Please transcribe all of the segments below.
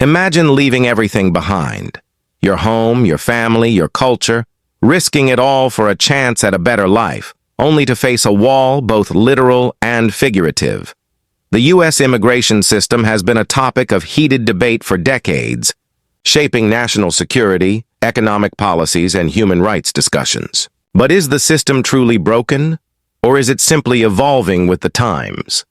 Imagine leaving everything behind. Your home, your family, your culture, risking it all for a chance at a better life, only to face a wall, both literal and figurative. The U.S. immigration system has been a topic of heated debate for decades, shaping national security, economic policies, and human rights discussions. But is the system truly broken, or is it simply evolving with the times?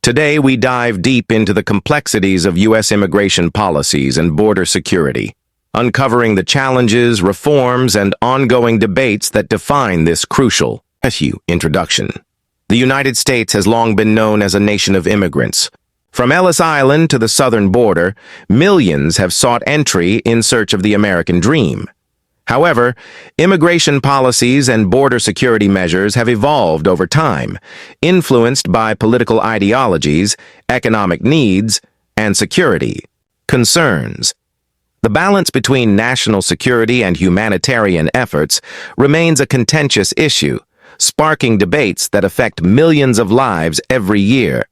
Today, we dive deep into the complexities of U.S. immigration policies and border security, uncovering the challenges, reforms, and ongoing debates that define this crucial introduction. The United States has long been known as a nation of immigrants. From Ellis Island to the southern border, millions have sought entry in search of the American dream. However, immigration policies and border security measures have evolved over time, influenced by political ideologies, economic needs, and security concerns. The balance between national security and humanitarian efforts remains a contentious issue, sparking debates that affect millions of lives every year.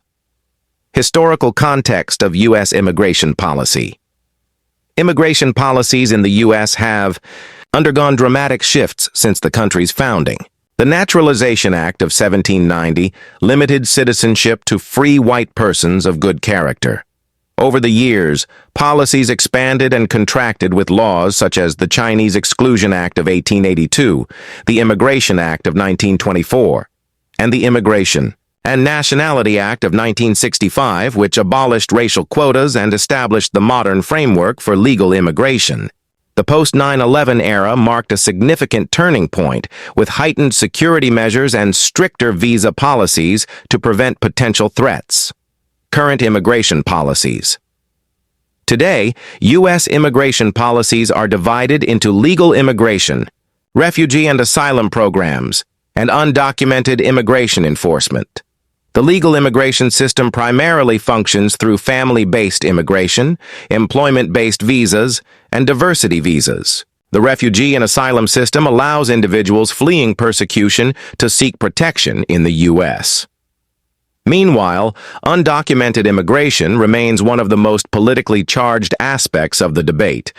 Historical context of U.S. immigration policy. Immigration policies in the U.S. have undergone dramatic shifts since the country's founding. The Naturalization Act of 1790 limited citizenship to free white persons of good character. Over the years, policies expanded and contracted with laws such as the Chinese Exclusion Act of 1882, the Immigration Act of 1924, and the Immigration and Nationality Act of 1965, which abolished racial quotas and established the modern framework for legal immigration. The post-9/11 era marked a significant turning point, with heightened security measures and stricter visa policies to prevent potential threats. Current immigration policies. Today, U.S. immigration policies are divided into legal immigration, refugee and asylum programs, and undocumented immigration enforcement. The legal immigration system primarily functions through family-based immigration, employment-based visas, and diversity visas. The refugee and asylum system allows individuals fleeing persecution to seek protection in the U.S. Meanwhile, undocumented immigration remains one of the most politically charged aspects of the debate,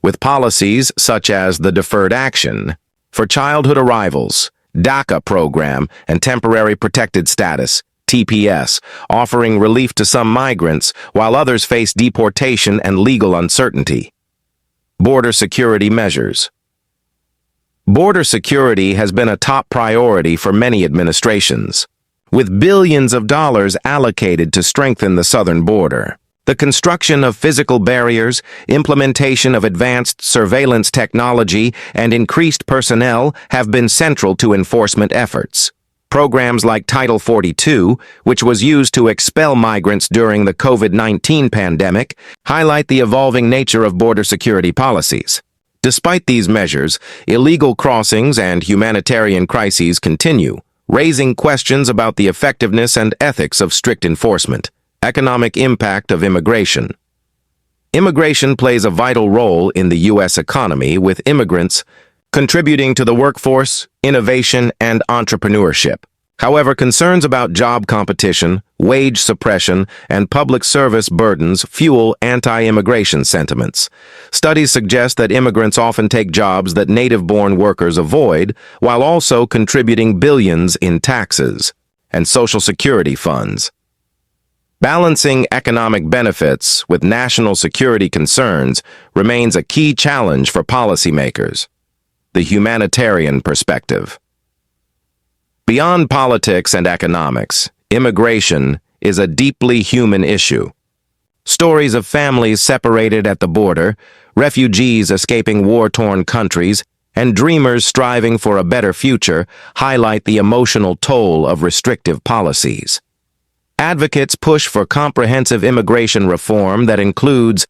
with policies such as the Deferred Action for Childhood Arrivals, DACA program, and Temporary Protected Status, TPS, offering relief to some migrants while others face deportation and legal uncertainty. Border security measures. Border security has been a top priority for many administrations, with billions of dollars allocated to strengthen the southern border. The construction of physical barriers, implementation of advanced surveillance technology, and increased personnel have been central to enforcement efforts. Programs like Title 42, which was used to expel migrants during the COVID-19 pandemic, highlight the evolving nature of border security policies. Despite these measures, illegal crossings and humanitarian crises continue, raising questions about the effectiveness and ethics of strict enforcement. Economic impact of immigration. Immigration plays a vital role in the U.S. economy, with immigrants contributing to the workforce, innovation, and entrepreneurship. However, concerns about job competition, wage suppression, and public service burdens fuel anti-immigration sentiments. Studies suggest that immigrants often take jobs that native-born workers avoid, while also contributing billions in taxes and Social Security funds. Balancing economic benefits with national security concerns remains a key challenge for policymakers. The humanitarian perspective. Beyond politics and economics, immigration is a deeply human issue. Stories of families separated at the border, refugees escaping war-torn countries, and dreamers striving for a better future highlight the emotional toll of restrictive policies. Advocates push for comprehensive immigration reform that includes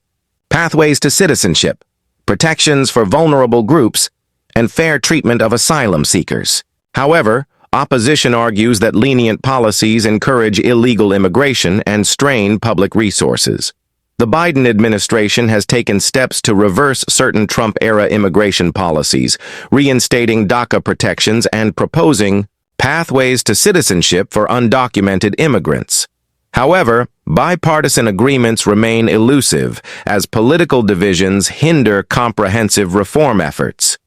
pathways to citizenship, protections for vulnerable groups, and fair treatment of asylum seekers. However, opposition argues that lenient policies encourage illegal immigration and strain public resources. The Biden administration has taken steps to reverse certain Trump-era immigration policies, reinstating DACA protections and proposing pathways to citizenship for undocumented immigrants. However, bipartisan agreements remain elusive as political divisions hinder comprehensive reform efforts.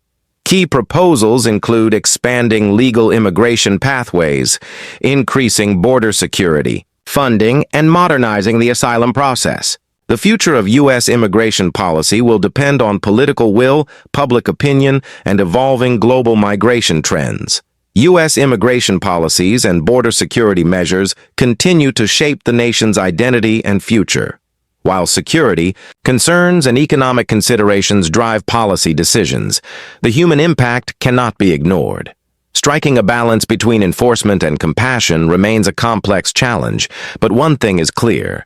Key proposals include expanding legal immigration pathways, increasing border security, funding, and modernizing the asylum process. The future of U.S. immigration policy will depend on political will, public opinion, and evolving global migration trends. U.S. immigration policies and border security measures continue to shape the nation's identity and future. While security, concerns, and economic considerations drive policy decisions, the human impact cannot be ignored. Striking a balance between enforcement and compassion remains a complex challenge, but one thing is clear: